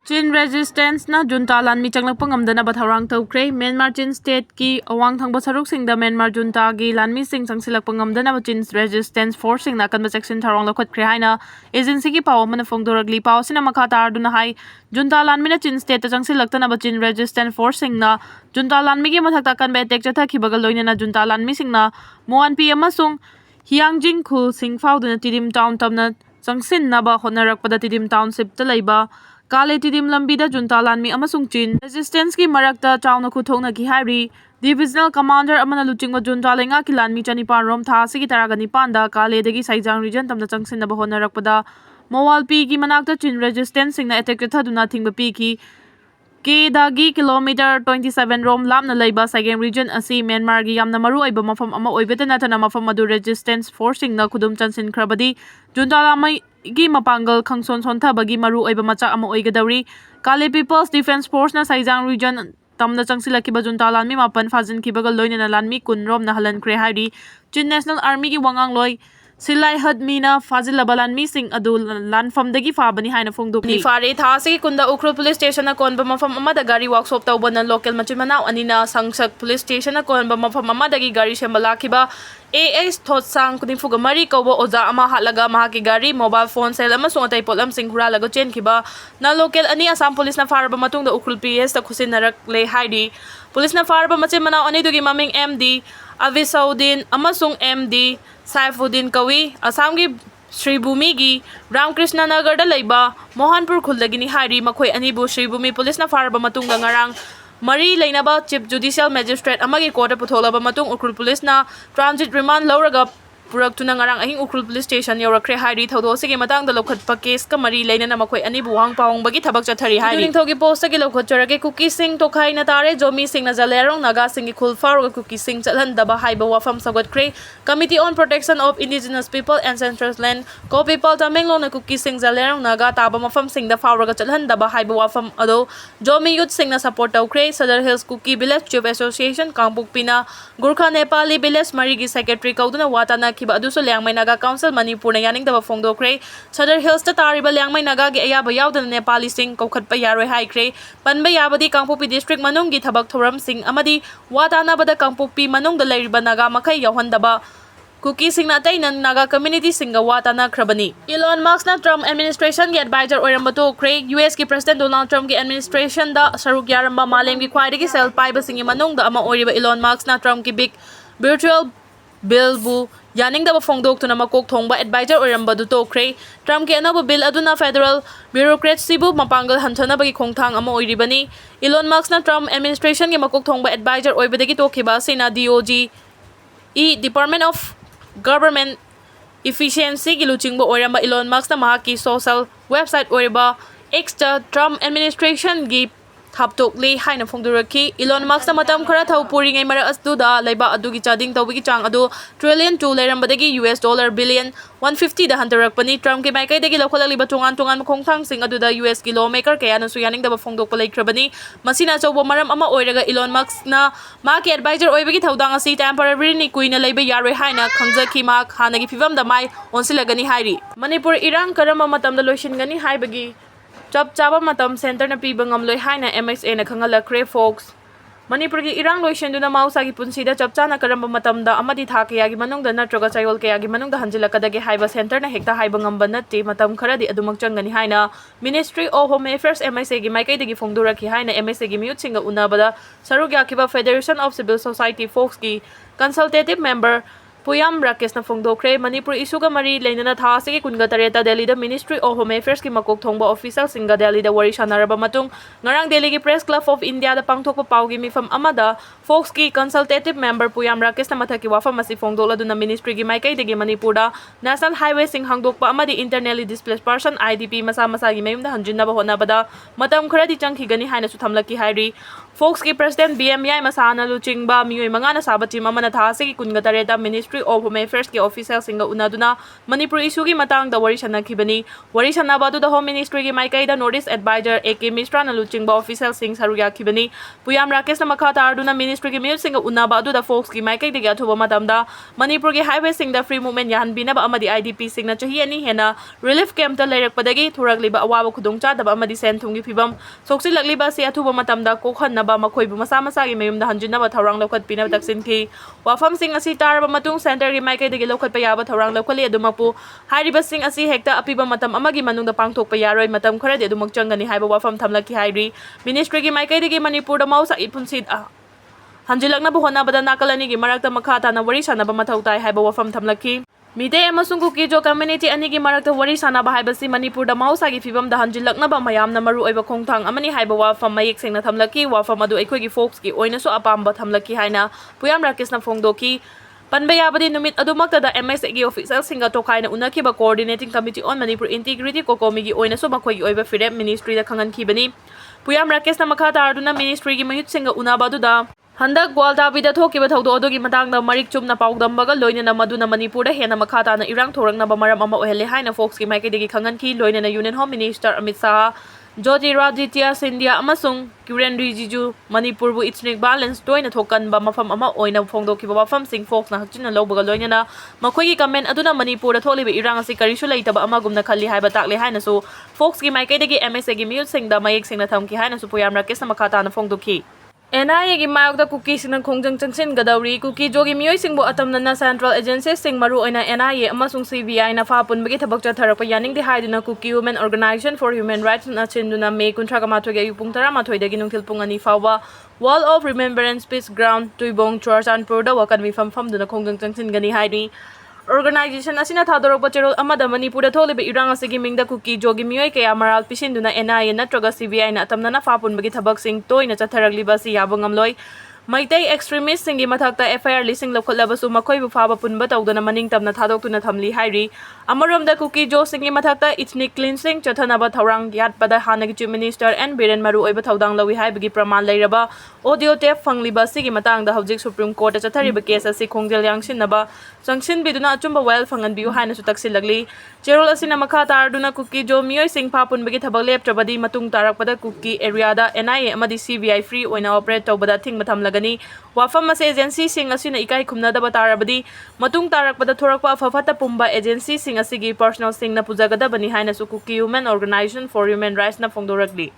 Chin resistance na junta lanmi changlakpa ngamdana bathawrang tawkre Myanmar Chin state ki awang thangba saruk singda Myanmar junta gi lanmi sing sangsilakpa ngamdana Chin resistance force sing na kanba section tharong lakhatkre haina agency ki paw mana phongdoragli paw sina makha tarduna hai junta lanmi na Chin state ta changsilaktana Chin resistance force sing na junta lanmi gi mathakta kanba attack chathakhibaga loinana junta lanmi sing na Moan P amasung Hiangjing khu sing fauduna Tidim town tamna changsin naba honarakpada Tidim township ta leiba Kale Tidim Lambida Junta Lanmi amasung Chin resistance ki marakta chawna khuthongna ki hairi divisional commander amana luchingwa junta lenga ki lanmi chanipan rom tha sigi taragani panda Kale degi Saijang region tamna changsin na bahona rakpada Mawal pi ki manakta Chin resistance singna attack thaduna thingba pi ki ke dagi kilometer 27 rom lamna leiba Saigeng region asi Myanmar gi yamna maru aiba mafam ama oibeta natana mafam adu resistance forcing na khudum chansin khrabadi junta lamai gi mapangal khangson sontha bagi maru aiba macha ama oigadawri Kale People's Defense Force na Saijang region tamna changsilakiba junta lanmi mapan fajin kibaga loinana lanmi kunrom na halan kre hairi Chin National Army gi wangang loi Silai Hadmina Fazilaba Lanmi sing adu lanfam dagi fabani haina phongdok ni fare tha se kunda Ukhrul police station na konba mafam amada gari workshop tawbana local machinmanau anina sangsak police station na konba mafam amada gi gari shembalakiba AS Thotsang kunifuga mari kawba oja ama halaga mahaki gari mobile phone sale ama sungatay polam sing huralaga chen kiba na local ani Assam police na farba matungda Ukhrul PS ta khusin narak le haidi police na farba machinmanau ani dugi maming MD Avisaudin amasung MD Saifuddin Kawi Assam gi Sri Bhumi gi Ramkrishna Nagada leiba Mohanpur khulagi ni hari makhoi anibu Sri Bhumi police na farba matungda ngarang Mari Lainaba Chief Judicial Magistrate amagi court putholaba matung Ukhrul police na transit remand lawraga purak tuna ngarang ahing Ukhrul police station yorakre hari thodo sige matang da lokhatpa case ka mari laina na makhoi ani buwang pawong bagi thabak chathari hari during thogi post gi lokhat charage Kuki Singh tokhai na tare Zomi Singh na Zalerong Naga Singh khul faru Kuki Singh chalhan daba haiba Wafam sagot kre Committee on Protection of Indigenous People and Ancestral Land ko people tamenglo na Kuki Singh Zalerong Naga taba mafam Singh da faru chalhan daba haiba Wafam ado Zomi youth Singh na support taw kre Sadar Hills Kuki Village Chief Association Kangpuk Pina Gurkha Nepali Village mari gi secretary kauduna watana kiba aduso Liangmay Naga Council Manipur na yaning daba phongdokre Sadar Hills ta tariba Liangmay Naga gi ayaba yawdana Nepali Singh kaukhat pa yaroi hai kre panba yabadi Kangpukpi district manung gi thabak thoram Singh amadi watana bada Kangpukpi manung da leiriba Naga makai yawhandaba Kuki Singh na tay nan Naga community singa watana khrabani Elon Musk na Trump administration gi advisor oirambatu kre US ki President Donald Trump gi administration da saruk yaramba malem gi khwaidagi sel paiba singi manung da ama oiriba Elon Musk na Trump ki big virtual bill bu yaning daba phongdok tuna makok thongba advisor oirambadu to kre Trump ki anaba bill aduna federal bureaucracy bu mapangal hanthana bagi khongthang ama oiribani Elon Musk na Trump administration gi makok thongba advisor oibadagi to khiba sina DOG Department of Government Efficiency gi luchingba oiramba Elon Musk na mahaki social website oiriba extra Trump administration gi Haptokli haina phongduraki Elon Musk na matam khara thau puri ngai mara asdu da leiba adugi chading tawbi chang adu trillion 2 leirambadagi US dollar billion 150 da hantarakpani Trump ki maikai dagi lokhalali batungan tungan khongthang sing adu da US ki lawmaker kaya na suyaning da phongdok palai khrabani masina chawbo maram ama oiraga Elon Musk na maki advisor oibagi thaudang asi temporary ni kuina leiba yaroi haina khangjaki mak hanagi phibam da mai onsilagani hairi Manipur irang karama matam da loishingani haibagi Chap chaba matam center na piba ngamloi haina MXA na khangalakre folks Manipur gi irang loishenduna mausa gi punsida chapcha na karamba matam da amadi tha kaya gi manung da natroga chayol kaya gi manung da hanjilakadagi haiba center na hekta haiba ngamba natti matam kharadi adumak changani haina Ministry of Home Affairs MSA gi maikai dagi phongduraki haina MSA gi miyut singa unabada saruk yakiba Federation of Civil Society folks gi consultative member Puyam Rakesh na phongdokre Manipur isuga mari leinana tha sigi kunga tareta Delhi da Ministry of Home Affairs ki makok thongba official singa Delhi da wari shanaraba matung ngarang Delhi ki Press Club of India da pangthokpa pawgi mifam amada folks ki consultative member Puyam Rakesh na mathaki Wafam asi phongdola duna ministry gi maikai degi Manipur da National Highway sing hangdokpa amadi internally displaced person IDP masa masa gi mayum da hanjinna ba hona bada matam khara di changki gani haina su thamlaki hairi Fox ki President BMI masana luchingba miyoy mga nasaba team amana thasi ki kunga tareta Ministry of Home Affairs ki official singa unaduna Manipur issue ki matang da wari sana kibani wari sana badu da Home Ministry ki Maikai da Notice Advisor AK Mishra na luchingba official sing saruya kibani Puyam Rakesh na makata arduna Ministry ki miyot singa una badu da Fox ki Maikai di gathuba matamda Manipur ki highway sing da free movement yahan binaba amadi IDP sing na chahi ani hena relief camp da layrak padagi thuragli ba awawa khudongcha da amadi senthum ki phibam soksi lagli ba si athuba matamda kokhan na ba makhoi bu masa-masagi mayumda hanjinaba thaurang lokhat pinab taksin ki wafam sing asi taraba matung center ki Maikai dagi lokhat payaba thaurang lokhali adumapu hairiba sing asi hekta apiba matam amagi manungda pangthok payaroi matam kharadi adumak changani haiba wafam thamlaki hairi Ministry ki Maikai dagi Manipur da mausa ipunsid hanjilakna bu honabada nakalani ki marakta makhata na wari sanaba mathau tai haiba wafam thamlaki Mite amasung Kuki Jo community anigi marakta wari sanaba haibasi Manipur da mausagi fibam da hanjilaknaba mayamna maru oiba khongthang amani haiba wafam mayek sengna thamlaki wafam adu aikhoigi Fox ki oina so apamba thamlaki haina Puyam Rakesh na phongdoki Panbayabadi numit adumakta da MSA gi official singa tokaina unakiba coordinating committee on Manipur integrity kokomi gi oina so makhoigi oiba firem ministry da khangan khibani Puyam Rakesh na makhata arduna ministry gi mayut singa unabadu da Handak Gwaldabi da thokiba thawdo adugi matangda marik chumna paudambaga loinana maduna Manipur da hena makhata na irang thorangna ba maram ama ohele haina Fox ki Maikai digi khangan ki loinana Union Home Minister Amit Shah Jyotiraditya Scindia amasung Kiren Rijiju Manipur bu ethnic balance toina thokan ba mafam ama oina phongdokiba wafam sing Fox na hakchina lawbaga loinana makhoi gi comment aduna Manipur da tholiba irang asi karisu leitaba amagumna khalli haiba takle haina so Fox ki Maikai digi MSA gi miyut sing da mayek sing na thamki haina su Puyam Rakesh na makhata na phongdoki NIA gi mayok da Kuki sinang khongjang changsin gadauri Kuki Jo gi miyoy singbo atamna na central agencies sing maru oina NIA amasung CBI na fapun bagi thabak chatharakpa yaning di haiduna Kuki Women Organization for Human Rights na chinduna May 13 gi ayupung 13 dagi nungthil pung ani fawa Wall of Remembrance Peace Ground Tuibong Churchanpur da wakan mi famfam duna khongjang changsin gani haidi Organization asina thadorokpa cherol amada Manipur da tholiba irang asigi mingda Kuki Jo gi miyoy kaya maral pisinduna NIA natraga CBI na atamna na fapun bagi thabak sing toina chatharagli si yabang ngamloi Maitai extremist singi mathakta FIR lising lokhollabasu makhoi bu phaba punba tawdana maning tamna thadoktuna thamli hairi amaromda Kuki Jo singi mathakta ethnic cleansing chathanaba thawrang yatpada hanagi chief minister and Biren Maru oiba thawdang lawi haibagi praman leiraba audio tape fangliba sigi matangda hawjik Supreme Court chathariba case asi khongjal yangsinaba changsin biduna achumba well fangan biu haina su taksilagli cherol asina makha tarduna Kuki Jo miyoy sing phapun bagi thabak leptrabadi matung tarakpada Kuki area da NIA amadi CBI free oina operate tawbada thing matham gani wafam mas agency sing asina ikai khumna da batarabadi matung tarakpada thorakpa afafata pumba agency sing asigi personal sing na pujagada bani haina su Kuki Women Organization for Human Rights na phongdoragli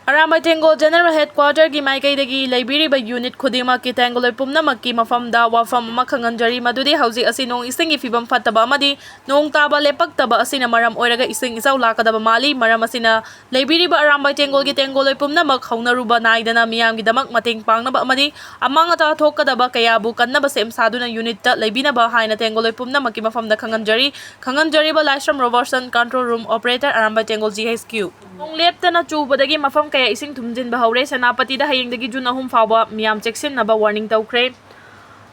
Arambai Tengol General Headquarter gi Maikai dagi laibiri ba unit khudima ki Tengol pumna makki mafam da wafam makhanganjari madudi hauji asi nong ising gi fibam fataba amadi nong taba lepak taba asina maram oiraga ising isau lakadaba mali maram asina laibiri ba Arambai Tengol gi Tengol pumna mak khaunaruba naidana miyam gi damak mating pangnaba amadi amang ata thokkadaba kaya bu kannaba sem saduna unit ta laibina ba haina Tengol pumna makki mafam da khanganjari ba Lashram Robertson Control Room Operator Arambai Tengol GHQ nong lepta na chubadagi mafam kaya ising thumjin ba haure sanapati da hayeng dagi June 3 fawa miyam cheksin na ba warning tawkre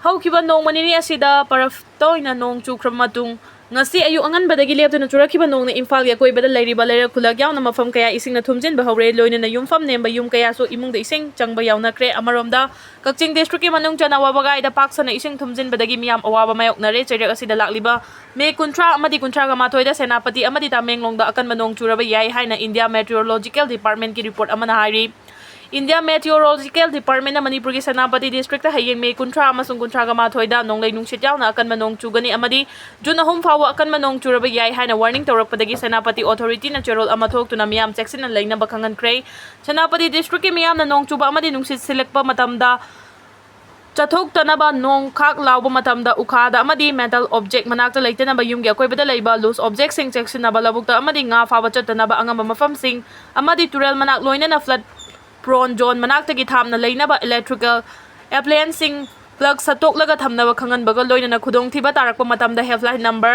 haukiba nong manini asida paraf toy na nong chukram matung ngasi ayu angan badagi lepta na churakiba nong na Imphal ya koi bada lairi ba laira khulak yaw na mafam kaya ising na thumjin ba haure loina na yumfam nemba yum kaya so imung da ising changba yaw na kre amaromda Kakching district ki manung chana wabagai da paksa na ising thumjin badagi miyam awaba mayok na re cherak asida lakliba May kuntra amadi kuntra ga mathoy da senapati amadi tamenglong da akan manong churaba yai haina India Meteorological Department ki report amana hari India Meteorological Department na Manipur ki Senapati District ta hayeng May kuntra amasung kuntra ga mathoy da nonglay nungsit yaw na akan manong chugani amadi June 3 fawa akan manong churaba yai haina warning tawrak padagi Senapati Authority na cherol amathok tuna miyam cheksin na laina bakangan kray Senapati District ki miyam na nong chuba amadi nungsit silek pa matamda Chathok tanaba nong khak lawba matamda ukhada amadi metal object manakta leitana ba yumgi akoibada leiba loose object sing section na balabukta amadi nga fawa chatanaba angamba mafam sing amadi turel manak loina na flood prone zone manakta gi thamna leinaba electrical appliance sing plug satok laga thamna ba khangan baga loina na khudong thiba tarakpa matamda helpline number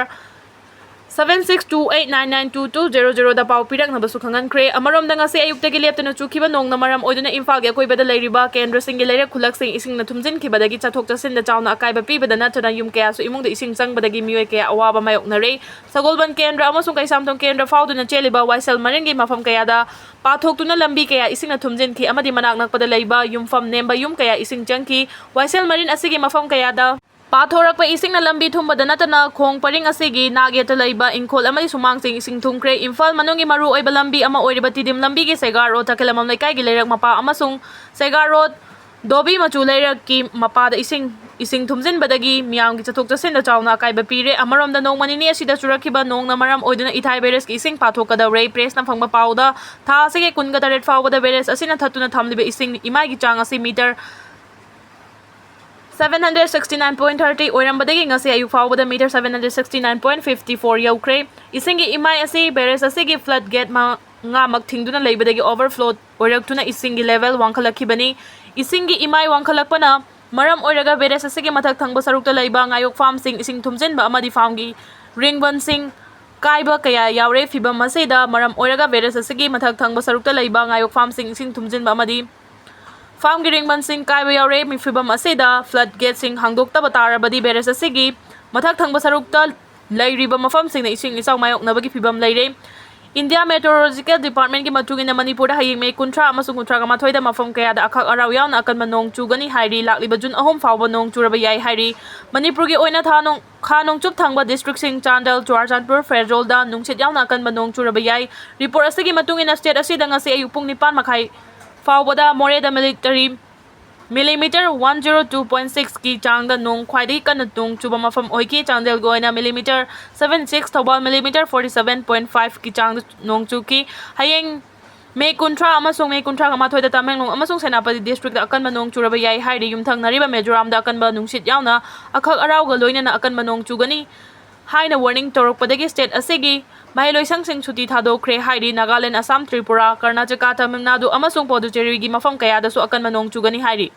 7628992200 da pau pirak na basu khangan kre amarom da ngasi ayuk tagi leptana chukiba nong na maram oiduna imphal ge koibada leiriba kendra sing ge leire khulak sing ising na thumjin khibada gi chathok chasin da chawna akai ba pibada na thana yum kaya su imung da ising sang badagi mioi kaya awaba mayok na re sagolban kendra amasung kaisam thong kendra fauduna cheliba waisal maring gi mafam kaya da pathok tuna lambi kaya ising na thumjin ki amadi manak nakpada leiba yumfam nemba yum kaya ising changki waisal marin asigi mafam kaya da पाथोरक इसिंग ना लंबी थुमबद नतना खोंग purring असिगी नागेत लैबा इंखोल अमदि Sumang सिंग इसिंग थुमख्रे इम्फाल मनोंगी मरु ओइबा लंबी अमा ओइरिबा तिदिम लंबी गे सेगार road थकेलमम लेकाई गे लेरक Mopa अमसुंग सेगार road दोबी मचु लेरक की Mopa the इसिंग थुमजिन बदगी मियाम गी चथोक चसिन the चावना काइबा पीरे अमरोम the नोंग मनिनी असिदा चुरखिबा नोंग न मरम ओइदुना इथाई बेरेस की इसिंग पाथोक द रे प्रेस न फंगबा पाउदा था सिगे कुनगा तरेट फावदा बेरेस असिना थतुना थमलिबे इसिंग इमाई गी चांग असि metre 769.30 oirambadagi ngasi ayu fawbada meter 769.54 yaukre isingi imai asi beres asigi flood gate ma nga mak thingduna leibadagi overflow oiraktuna isingi level wangkhalakibani isingi imai wangkhalakpana maram oiraga beres asigi mathak thangba sarukta leiba ngayok farm sing ising thumjinba amadi farm gi ringban sing kaiba kaya yaure fibam masida maram oiraga beres asigi mathak thangba sarukta leiba ngayok farm sing ising thumjinba amadi farm giring mansing kaiba yaure mi fibam asida flood gate sing hangdokta batarabadi beres asigi mathak thangba sarukta leiriba mafam sing na ising isaw mayok nabagi fibam leire India Meteorological Department ki matugin na Manipur haying may kuntra amasung kuntra ka mathoy da mafam kaya da akhak araw yaw na akan manong chugani hairi lakliba jun ahom fawba nong churaba yai hairi Manipur ki oina thanong khanong chup thangba district sing Chandal Churachandpur Ferrol da nungchit yaw na akan manong churaba yai report asigi matugin na state asida ngasi ayupung nipan makai Fawbada Moreda military millimeter 102.6 ki changda nong khwaidai kan tung chuba mafam oiki Chandel goina millimeter 76 thobal millimeter 47.5 ki changda nong chuki hayeng me kuntra amasung me kuntra kama thoida tameng nong amasung Senapati district da akan manong churaba yai hairi yumthang nariba Mizoram da akan ba nungsit yauna akhak araw ga loina na akan manong chugani haina warning torokpadagi state asigi Mahiloisang sing suti thadokre hairi Nagaland Assam Tripura Karnataka Tamil Nadu amasung Puducherry gi mafam kaya da su akan manong chugani hairi